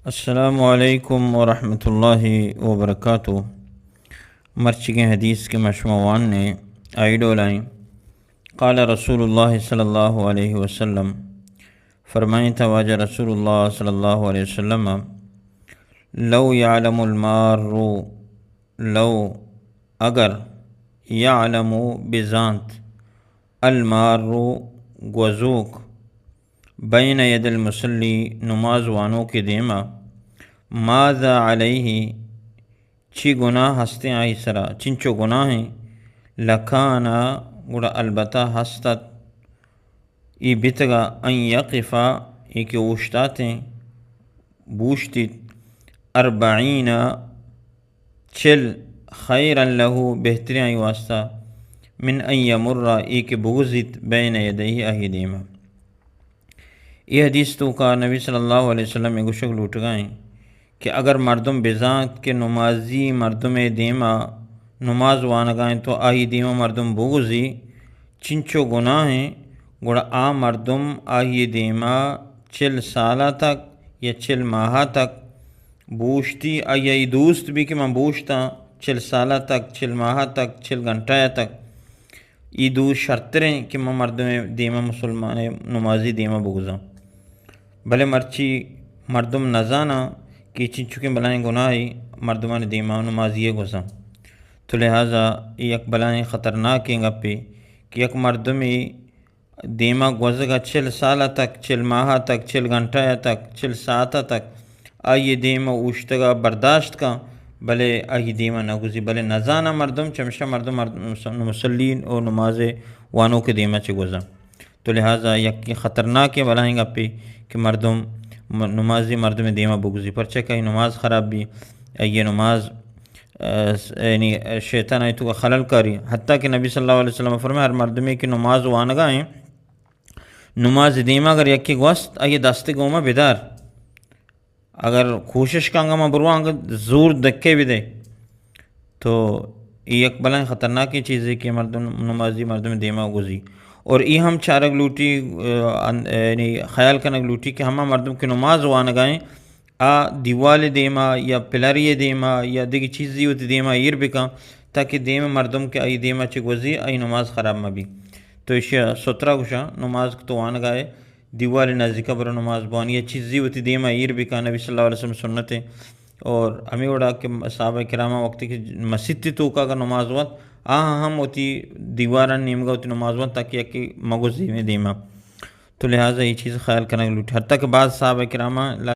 السلام علیکم ورحمۃ اللہ وبرکاتہ۔ مرچگیں حدیث کے مشموعان نے آئیڈو لائیں قال رسول اللہ صلی اللہ علیہ وسلم، فرمائیں تواجہ رسول اللہ صلی اللہ علیہ وسلم، لو یعلم المار، لو اگر، یعلم بزانت، المار گوزوک، بین ید المصلی نماز وانوں کے دیما، ماذا علیہ چی گناہ ہستے آئی سرا چنچو گناہیں، لکانا گڑا البتہ ہستت ای بتگا ان یقفا ای کہ اوشتاتیں بوشتیت، اربعین چل، خیرا لہو بہترین آئی واسطہ، من ان یمر ای کہ بغزت بین یدیہ آہی دیما۔ یہ حدیث تو کا نبی صلی اللہ علیہ وسلم میں گشک لوٹ گئیں کہ اگر مردم بزانت کے نمازی مردم دیما نماز وانگائیں تو آہی دیما مردم بغزی چنچو گناہیں گڑا آ مردم آہی دیما 40 سالہ تک یا 40 ماہا تک بوشتی آئی دوست بھی کہ میں بوشتا 40 سالہ تک 40 ماہا تک 40 گھنٹہ تک ای دو شرطریں کہ میں مردم دیما مسلمان نمازی دیما بغزاں، بھلے مرچی مردم نزانا کہ چنچو کے بلائیں گناہی مردمان دیما نمازی گزاں، تو لہٰذا یک بلائیں خطرناک ہیں گپی کہ یک مردمی دیما گوزگا 40 سالہ تک 40 ماہا تک 40 گھنٹہ تک 40 ساعتہ تک آئی دیما اوشتگا برداشت کا، بلے آئی دیما نگوزی بلے نزانا مردم چمشہ مردم مسلین اور نماز وانوں کے دیما چے گوزاں، تو لہٰذا یک خطرناک ہے بلائیں گپی کہ مردم نمازی مردم دیما بگزی پرچہ کہیں نماز خراب بھی یہ نماز یعنی شیطان آئی تو خلل کاری، حتیٰ کہ نبی صلی اللہ علیہ وسلم فرمائے ہر مردمی کی نماز وانگائیں نماز دیما اگر یکی گوست آئی دست گوما بیدار، اگر کوشش کانگا ما بروانگا زور دکے بھی دے تو یہ ایک بلائیں خطرناکی چیز ہے کہ مردم نمازی مردم دیما گزی، اور ای ہم چارگ لوٹی یعنی خیال کنگ لوٹی کہ ہمہ مردم کی نماز وانگائیں آ دیوال دیما یا پلاری دیما یا دیگی چیزی ہوتی دیما ایر بکا تاکہ دیما مردم کے آئی دیما چے گوزی آئی نماز خراب مبی، تو اشیا سترہ گوشا نماز تو وانگائے دیوال نزدیکا برو نماز بوانی یا چیزی ہوتی دیما ایر بکا نبی صلی اللہ علیہ وسلم سنتیں، اور ہمیں وڑا کہ صحابہ کرامہ وقتی کہ مسجد تو کا اگر نماز وقت ہم ہوتی دیواران نیمگا ہوتی نماز وقت تاکہ یکی مگوز دیما، تو لہٰذا یہ چیز خیال کرنا لوٹی، حتیٰ کہ بعض صحابہ کرامہ